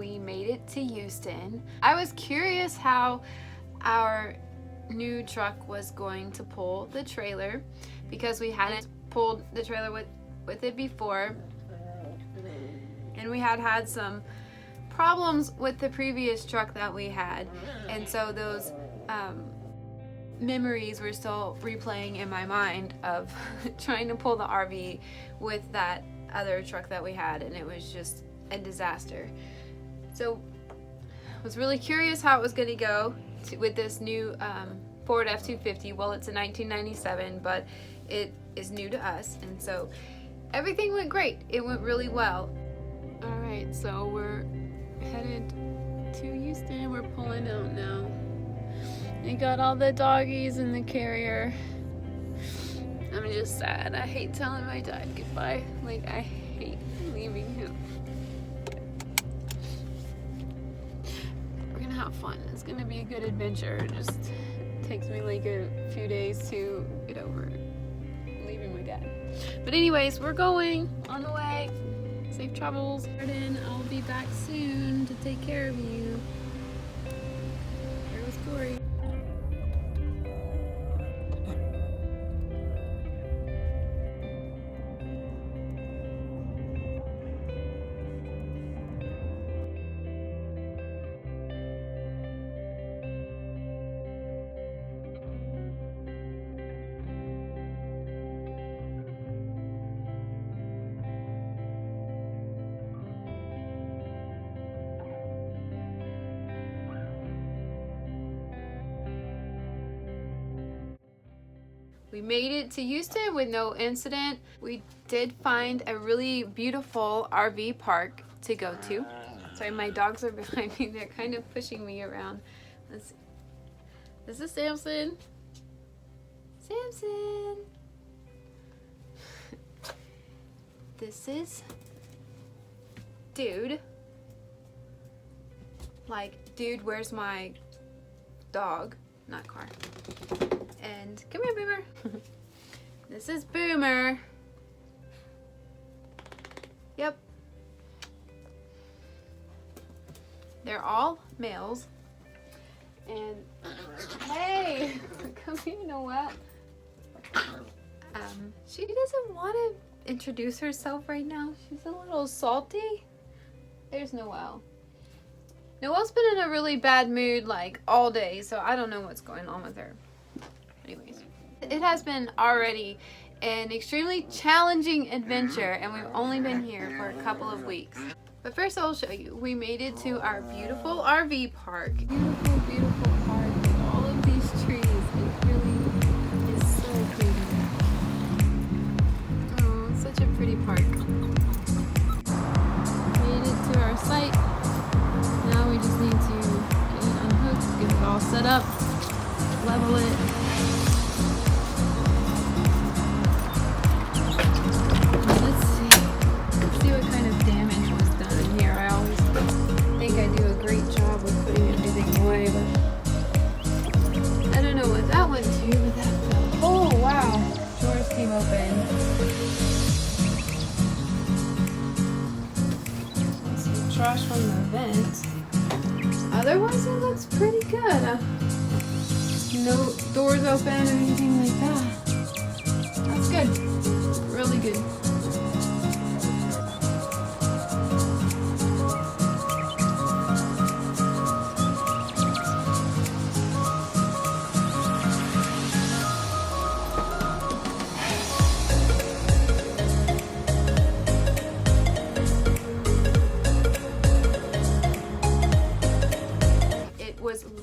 we made it to Houston. I was curious how our new truck was going to pull the trailer because we hadn't pulled the trailer with it before, and we had some problems with the previous truck that we had, and so those memories were still replaying in my mind of trying to pull the RV with that other truck that we had, and it was just a disaster. So I was really curious how it was going to go with this new Ford F-250. Well, it's a 1997, but it is new to us, and so everything went great. It went really well. All right, so we're headed to Houston. We're pulling out now. I got all the doggies in the carrier. I'm just sad. I hate telling my dad goodbye. Like, I hate leaving him. We're gonna have fun. It's gonna be a good adventure. It just takes me like a few days to get over leaving my dad. But anyways, we're going on the way. Safe travels. I'll be back soon to take care of you. Here was Corey. We made it to Houston with no incident. We did find a really beautiful RV park to go to. Sorry, my dogs are behind me. They're kind of pushing me around. Let's see. This is Samson. Samson. This is Dude. Like, dude, where's my dog? Not car. And come here, Boomer. This is Boomer. Yep. They're all males. And hey, come here, Noelle. She doesn't want to introduce herself right now. She's a little salty. There's Noelle. Noelle's been in a really bad mood like all day, so I don't know what's going on with her. Anyways, it has been already an extremely challenging adventure, and we've only been here for a couple of weeks. But first I'll show you. We made it to our beautiful RV park. Beautiful, beautiful park with all of these trees. It really is so pretty. Oh, it's such a pretty park. Made it to our site. Now we just need to get it unhooked, get it all set up, level it. Open. Some trash from the vent. Otherwise, it looks pretty good. No doors open or anything like that. That's good. Really good.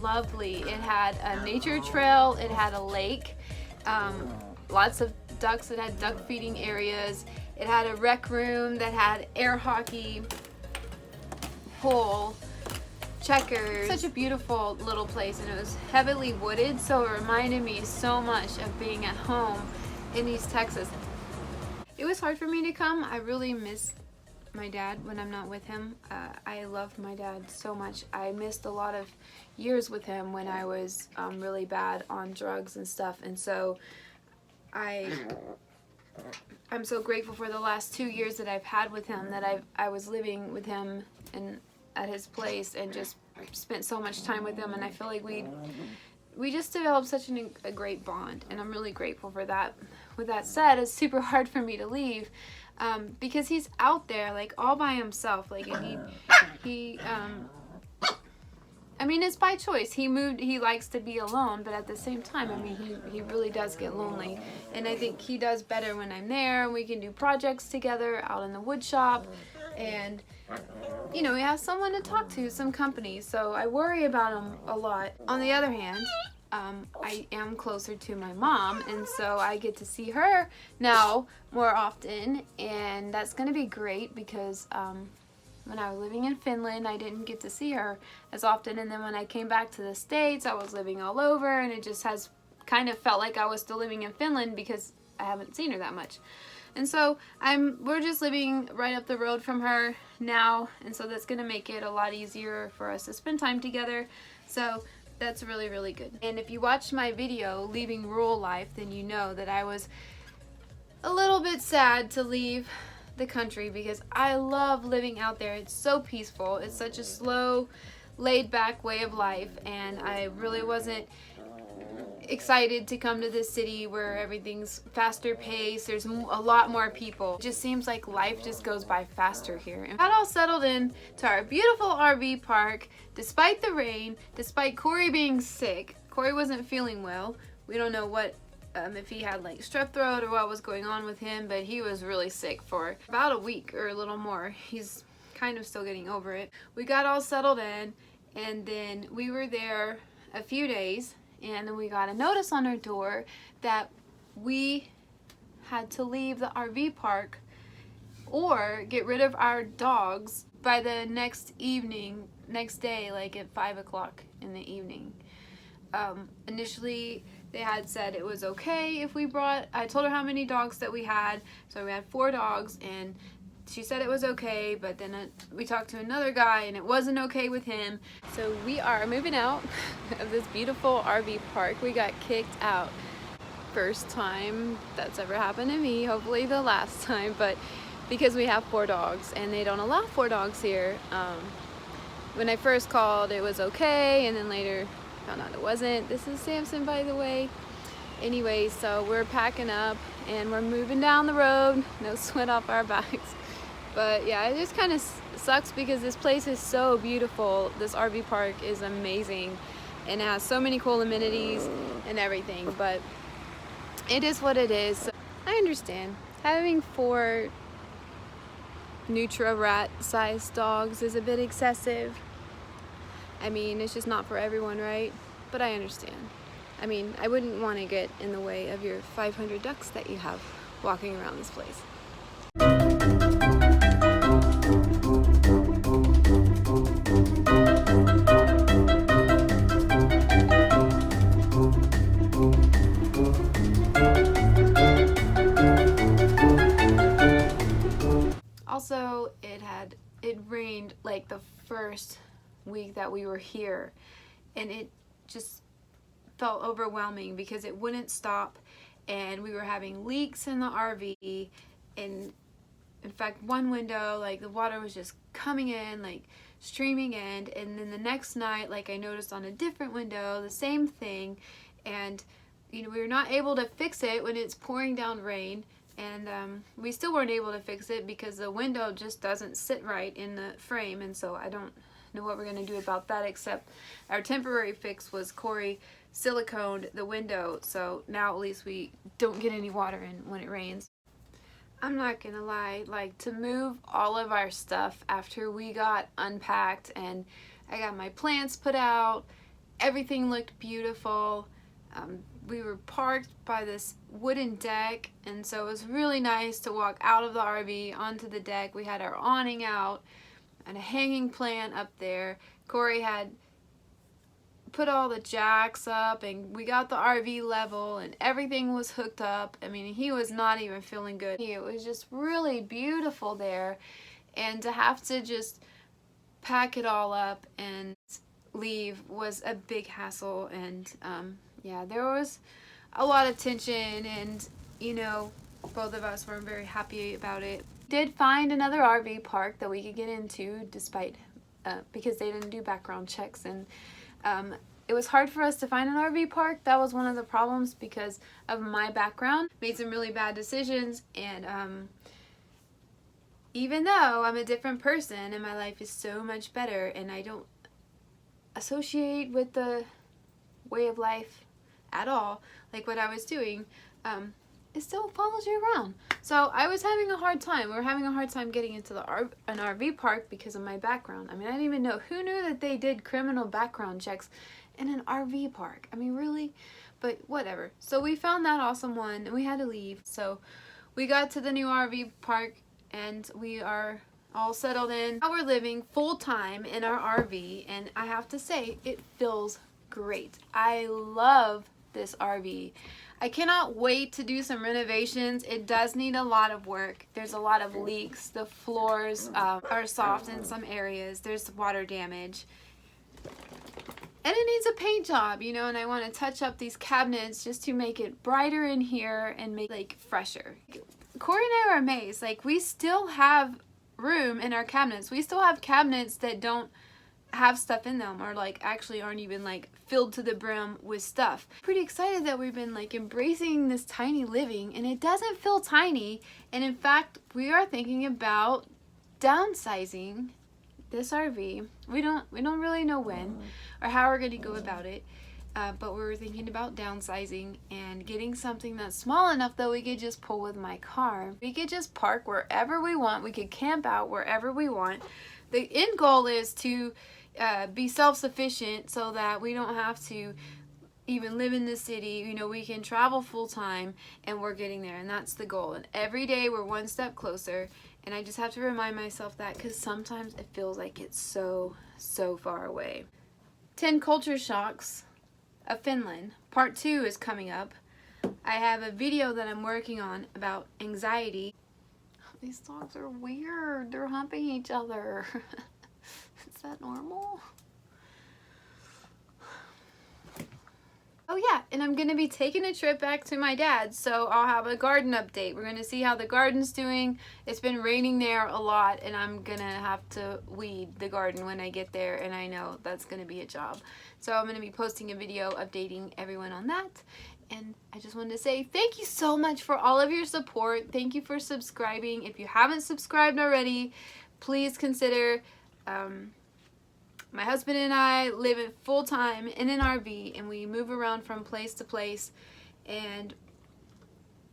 Lovely. It had a nature trail, it had a lake, lots of ducks. It had duck feeding areas, it had a rec room that had air hockey, pool, checkers. Such a beautiful little place, and it was heavily wooded, so it reminded me so much of being at home in East Texas. It was hard for me to come. I really miss my dad when I'm not with him. I love my dad so much. I missed a lot of years with him when I was really bad on drugs and stuff, and so I'm so grateful for the last 2 years that I've had with him, that I was living with him and at his place and just spent so much time with him, and I feel like we just developed such a great bond, and I'm really grateful for that. With that said, it's super hard for me to leave because he's out there like all by himself, like, and he I mean, it's by choice. He moved, he likes to be alone, but at the same time, I mean, he really does get lonely. And I think he does better when I'm there, and we can do projects together out in the wood shop. And, you know, he has someone to talk to, some company. So I worry about him a lot. On the other hand, I am closer to my mom, and so I get to see her now more often. And that's going to be great because, when I was living in Finland, I didn't get to see her as often, and then when I came back to the States, I was living all over, and it just has kind of felt like I was still living in Finland because I haven't seen her that much. And so we're just living right up the road from her now, and so that's gonna make it a lot easier for us to spend time together. So that's really, really good. And if you watched my video, Leaving Rural Life, then you know that I was a little bit sad to leave the country because I love living out there. It's so peaceful. It's such a slow, laid back way of life, and I really wasn't excited to come to this city where everything's faster paced. There's a lot more people. It just seems like life just goes by faster here. And got all settled in to our beautiful RV park despite the rain, despite Corey being sick. Corey wasn't feeling well. We don't know what if he had like strep throat or what was going on with him, but he was really sick for about a week or a little more. He's kind of still getting over it. We got all settled in, and then we were there a few days, and then we got a notice on our door that we had to leave the RV park or get rid of our dogs by the next day, like at 5 o'clock in the evening. Initially, they had said it was okay if we brought, I told her how many dogs that we had, so we had 4 dogs, and she said it was okay, but then we talked to another guy and it wasn't okay with him. So we are moving out of this beautiful RV park. We got kicked out. First time that's ever happened to me, hopefully the last time, but because we have 4 dogs and they don't allow 4 dogs here. When I first called, it was okay, and then later found out it wasn't. This is Samson, by the way. Anyway, so we're packing up and we're moving down the road. No sweat off our backs. But yeah, it just kind of sucks because this place is so beautiful. This RV park is amazing and it has so many cool amenities and everything, but it is what it is. So I understand. Having 4 Nutra rat sized dogs is a bit excessive. I mean, it's just not for everyone, right? But I understand. I mean, I wouldn't want to get in the way of your 500 ducks that you have walking around this place. Also, it rained like the first week that we were here, and it just felt overwhelming because it wouldn't stop, and we were having leaks in the RV, and in fact one window, like the water was just coming in, like streaming in, and then the next night, like I noticed on a different window the same thing, and you know, we were not able to fix it when it's pouring down rain. And we still weren't able to fix it because the window just doesn't sit right in the frame, and so I don't know what we're going to do about that, except our temporary fix was Corey siliconed the window, so now at least we don't get any water in when it rains. I'm not gonna lie, like, to move all of our stuff after we got unpacked and I got my plants put out, everything looked beautiful. We were parked by this wooden deck, and so it was really nice to walk out of the RV onto the deck. We had our awning out and a hanging plant up there. Corey had put all the jacks up, and we got the RV level, and everything was hooked up. I mean, he was not even feeling good. It was just really beautiful there, and to have to just pack it all up and leave was a big hassle. And yeah, there was a lot of tension, and you know, both of us weren't very happy about it. Did find another RV park that we could get into despite because they didn't do background checks, and it was hard for us to find an RV park. That was one of the problems because of my background. Made some really bad decisions, and even though I'm a different person and my life is so much better and I don't associate with the way of life at all, like what I was doing, it still follows you around. So I was having a hard time. We were having a hard time getting into an RV park because of my background. I mean, I didn't even know. Who knew that they did criminal background checks in an RV park? I mean, really? But whatever. So we found that awesome one and we had to leave. So we got to the new RV park and we are all settled in. Now we're living full time in our RV, and I have to say, it feels great. I love this RV. I cannot wait to do some renovations. It does need a lot of work. There's a lot of leaks. The floors are soft in some areas. There's water damage. And it needs a paint job, you know, and I want to touch up these cabinets just to make it brighter in here and make it like fresher. Corey and I are amazed. Like, we still have room in our cabinets. We still have cabinets that don't have stuff in them, or like actually aren't even like filled to the brim with stuff. Pretty excited that we've been like embracing this tiny living, and it doesn't feel tiny. And in fact, we are thinking about downsizing this RV. We don't really know when or how we're going to go about it, but we were thinking about downsizing and getting something that's small enough that we could just pull with my car. We could just park wherever we want. We could camp out wherever we want. The end goal is to be self-sufficient so that we don't have to even live in the city. You know, we can travel full-time, and we're getting there, and that's the goal. And every day we're one step closer, and I just have to remind myself that, because sometimes it feels like it's so far away. 10 culture shocks of Finland. Part 2 is coming up. I have a video that I'm working on about anxiety. These dogs are weird. They're humping each other. Is that normal? Oh yeah, and I'm gonna be taking a trip back to my dad's, so I'll have a garden update. We're gonna see how the garden's doing. It's been raining there a lot, and I'm gonna have to weed the garden when I get there, and I know that's gonna be a job. So I'm gonna be posting a video updating everyone on that. And I just wanted to say thank you so much for all of your support. Thank you for subscribing. If you haven't subscribed already, please consider. My husband and I live it full time in an RV, and we move around from place to place, and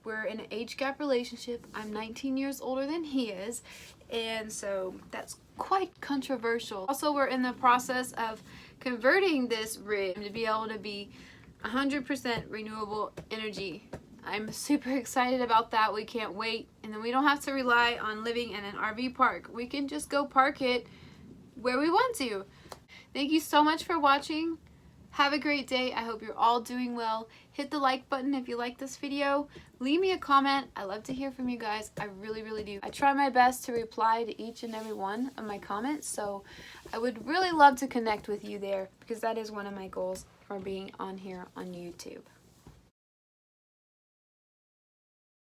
we're in an age gap relationship. I'm 19 years older than he is, and so that's quite controversial. Also, we're in the process of converting this rig to be able to be 100% renewable energy. I'm super excited about that. We can't wait. And then we don't have to rely on living in an RV park. We can just go park it where we want to. Thank you so much for watching. Have a great day. I hope you're all doing well. Hit the like button if you like this video. Leave me a comment. I love to hear from you guys. I really do. I try my best to reply to each and every one of my comments, so I would really love to connect with you there, because that is one of my goals for being on here on YouTube.